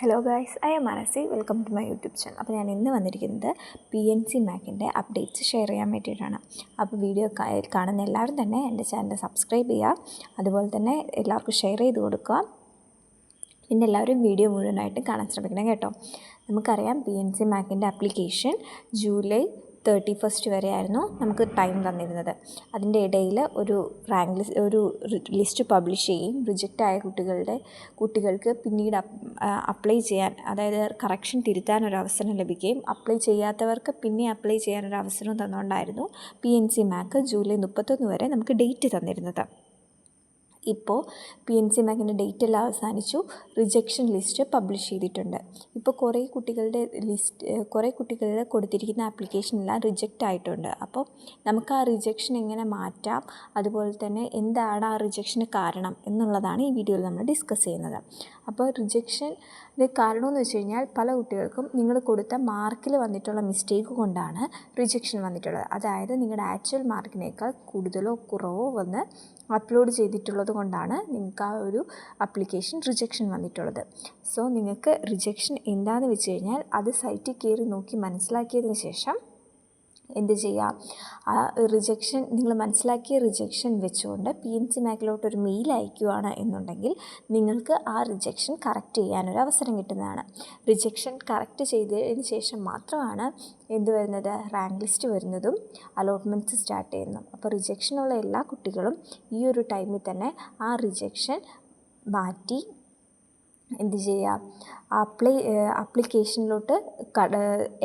Hello guys, I am Manasi. Welcome to my YouTube channel. അപ്പോൾ ഞാൻ ഇന്ന് വന്നിരിക്കുന്നത് PNC മാക്കിൻ്റെ അപ്ഡേറ്റ്സ് ഷെയർ ചെയ്യാൻ വേണ്ടിയിട്ടാണ്. അപ്പോൾ വീഡിയോ കാണുന്ന എല്ലാവരും തന്നെ എൻ്റെ ചാനൽ സബ്സ്ക്രൈബ് ചെയ്യുക, അതുപോലെ തന്നെ എല്ലാവർക്കും ഷെയർ ചെയ്ത് കൊടുക്കുക. പിന്നെ എല്ലാവരും വീഡിയോ മുഴുവനായിട്ട് കാണാൻ ശ്രമിക്കണം കേട്ടോ. നമുക്കറിയാം PNC മാക്കിൻ്റെ ആപ്ലിക്കേഷൻ ജൂലൈ 31 വരെയായിരുന്നു നമുക്ക് ടൈം തന്നിരുന്നത്. അതിൻ്റെ ഇടയിൽ ഒരു ലിസ്റ്റ് പബ്ലിഷ് ചെയ്യും. റിജക്റ്റ് ആയ കുട്ടികൾക്ക് പിന്നീട് അപ്ലൈ ചെയ്യാൻ, അതായത് കറക്ഷൻ തിരുത്താൻ ഒരു അവസരം ലഭിക്കുകയും അപ്ലൈ ചെയ്യാത്തവർക്ക് പിന്നെ അപ്ലൈ ചെയ്യാനൊരു അവസരം തന്നുകൊണ്ടായിരുന്നു PNC മാക്ക് ജൂലൈ 31 വരെ നമുക്ക് ഡേറ്റ് തന്നിരുന്നത്. ഇപ്പോൾ PNC മാക്കിൻ്റെ ഡേറ്റ് എല്ലാം അവസാനിച്ചു. റിജക്ഷൻ ലിസ്റ്റ് പബ്ലിഷ് ചെയ്തിട്ടുണ്ട്. ഇപ്പോൾ കുറേ കുട്ടികളുടെ കൊടുത്തിരിക്കുന്ന ആപ്ലിക്കേഷനെല്ലാം റിജക്റ്റ് ആയിട്ടുണ്ട്. അപ്പോൾ നമുക്ക് ആ റിജക്ഷൻ എങ്ങനെ മാറ്റാം, അതുപോലെ തന്നെ എന്താണ് ആ റിജക്ഷന് കാരണം എന്നുള്ളതാണ് ഈ വീഡിയോയിൽ നമ്മൾ ഡിസ്കസ് ചെയ്യുന്നത്. അപ്പോൾ റിജക്ഷൻ്റെ കാരണമെന്ന് വെച്ച് കഴിഞ്ഞാൽ പല കുട്ടികൾക്കും നിങ്ങൾ കൊടുത്ത മാർക്കിൽ വന്നിട്ടുള്ള മിസ്റ്റേക്ക് കൊണ്ടാണ് റിജക്ഷൻ വന്നിട്ടുള്ളത്. അതായത് നിങ്ങളുടെ ആക്ച്വൽ മാർക്കിനേക്കാൾ കൂടുതലോ കുറവോ വന്ന് അപ്ലോഡ് ചെയ്തിട്ടുള്ളത് കൊണ്ടാണ് നിങ്ങൾക്ക് ആ ഒരു ആപ്ലിക്കേഷൻ റിജക്ഷൻ വന്നിട്ടുള്ളത്. സോ നിങ്ങൾക്ക് റിജക്ഷൻ എന്താണെന്ന് വെച്ച് കഴിഞ്ഞാൽ അത് സൈറ്റിൽ കയറി നോക്കി മനസ്സിലാക്കിയതിന് ശേഷം എന്ത് ചെയ്യുക, ആ റിജക്ഷൻ നിങ്ങൾ മനസ്സിലാക്കിയ റിജക്ഷൻ വെച്ചുകൊണ്ട് PNC മാക്കിലോട്ട് ഒരു മെയിൽ അയക്കുകയാണ് എന്നുണ്ടെങ്കിൽ നിങ്ങൾക്ക് ആ റിജക്ഷൻ കറക്റ്റ് ചെയ്യാനൊരു അവസരം കിട്ടുന്നതാണ്. റിജക്ഷൻ കറക്റ്റ് ചെയ്തതിന് ശേഷം മാത്രമാണ് എന്ത് വരുന്നത്, റാങ്ക് ലിസ്റ്റ് വരുന്നതും അലോട്ട്മെൻറ്റ്സ് സ്റ്റാർട്ട് ചെയ്യുന്നതും. അപ്പോൾ റിജക്ഷനുള്ള എല്ലാ കുട്ടികളും ഈ ഒരു ടൈമിൽ തന്നെ ആ റിജക്ഷൻ മാറ്റി എന്ത് ചെയ്യുക, ആപ്ലിക്കേഷനിലോട്ട്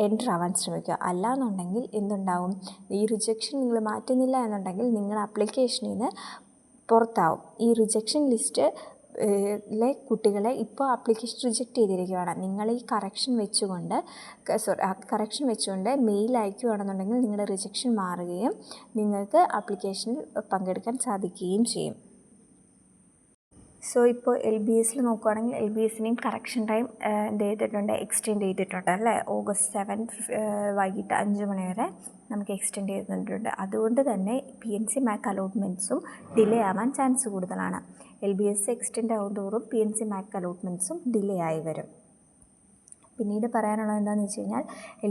എൻ്റർ ആവാൻ ശ്രമിക്കുക. അല്ലാന്നുണ്ടെങ്കിൽ എന്തുണ്ടാവും, ഈ റിജക്ഷൻ നിങ്ങൾ മാറ്റുന്നില്ല എന്നുണ്ടെങ്കിൽ നിങ്ങൾ ആപ്ലിക്കേഷനിൽ നിന്ന് പുറത്താവും. ഈ റിജക്ഷൻ ലിസ്റ്റ് കുട്ടികളെ ഇപ്പോൾ ആപ്ലിക്കേഷൻ റിജക്റ്റ് ചെയ്തിരിക്കുകയാണ്. നിങ്ങൾ ഈ കറക്ഷൻ വെച്ചുകൊണ്ട് മെയിൽ അയക്കുകയാണെന്നുണ്ടെങ്കിൽ നിങ്ങളുടെ റിജക്ഷൻ മാറുകയും നിങ്ങൾക്ക് ആപ്ലിക്കേഷനിൽ പങ്കെടുക്കാൻ സാധിക്കുകയും ചെയ്യും. സോ ഇപ്പോൾ LBSൽ നോക്കുകയാണെങ്കിൽ LBSനെയും കറക്ഷൻ ടൈം എന്ത് ചെയ്തിട്ടുണ്ട്, എക്സ്റ്റെൻഡ് ചെയ്തിട്ടുണ്ട് അല്ലേ. August 7 വൈകിട്ട് 5 മണി വരെ നമുക്ക് എക്സ്റ്റെൻഡ് ചെയ്തിട്ടുണ്ട്. അതുകൊണ്ട് തന്നെ PNC മാക്ക് അലോട്ട്മെൻറ്റ്സും ഡിലേ ആവാൻ ചാൻസ് കൂടുതലാണ്. LBS എക്സ്റ്റെൻഡ് ആവുന്നതോറും PNC മാക്ക് അലോട്ട്മെൻറ്റ്സും ഡിലേ ആയി വരും. പിന്നീട് പറയാനുള്ളത് എന്താണെന്ന് വെച്ച് കഴിഞ്ഞാൽ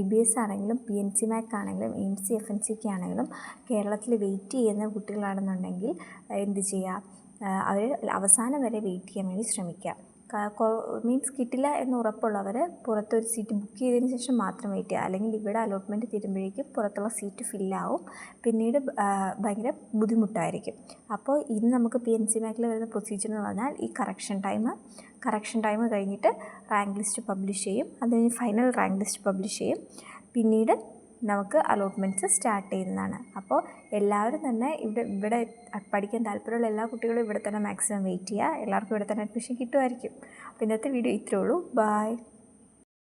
LBS ആണെങ്കിലും PNC മാക്ക് ആണെങ്കിലും AIMS FNCK ആണെങ്കിലും കേരളത്തിൽ വെയിറ്റ് ചെയ്യുന്ന കുട്ടികളാണെന്നുണ്ടെങ്കിൽ എന്ത് ചെയ്യുക, അവർ അവസാനം വരെ വെയിറ്റ് ചെയ്യാൻ വേണ്ടി ശ്രമിക്കുക. മീൻസ് കിട്ടില്ല എന്ന് ഉറപ്പുള്ളവർ പുറത്തൊരു സീറ്റ് ബുക്ക് ചെയ്തതിന് ശേഷം മാത്രം വെയിറ്റ് ചെയ്യുക. അല്ലെങ്കിൽ ഇവിടെ അലോട്ട്മെൻറ്റ് തീരുമ്പോഴേക്കും പുറത്തുള്ള സീറ്റ് ഫില്ലാവും, പിന്നീട് ഭയങ്കര ബുദ്ധിമുട്ടായിരിക്കും. അപ്പോൾ ഇന്ന് നമുക്ക് PNC മാക്കിൽ വരുന്ന പ്രൊസീജിയർ എന്ന് പറഞ്ഞാൽ ഈ കറക്ഷൻ ടൈം കഴിഞ്ഞിട്ട് റാങ്ക് ലിസ്റ്റ് പബ്ലിഷ് ചെയ്യും. അതിന് ഫൈനൽ റാങ്ക് ലിസ്റ്റ് പബ്ലിഷ് ചെയ്യും. പിന്നീട് നമുക്ക് അലോട്ട്മെൻറ്റ്സ് സ്റ്റാർട്ട് ചെയ്യുന്നതാണ്. അപ്പോൾ എല്ലാവരും തന്നെ ഇവിടെ പഠിക്കാൻ താല്പര്യമുള്ള എല്ലാ കുട്ടികളും ഇവിടെ തന്നെ മാക്സിമം വെയിറ്റ് ചെയ്യുക. എല്ലാവർക്കും ഇവിടെ തന്നെ അഡ്മിഷൻ കിട്ടുമായിരിക്കും. അപ്പോൾ ഇന്നത്തെ വീഡിയോ ഇത്രയേ ഉള്ളൂ. ബൈ.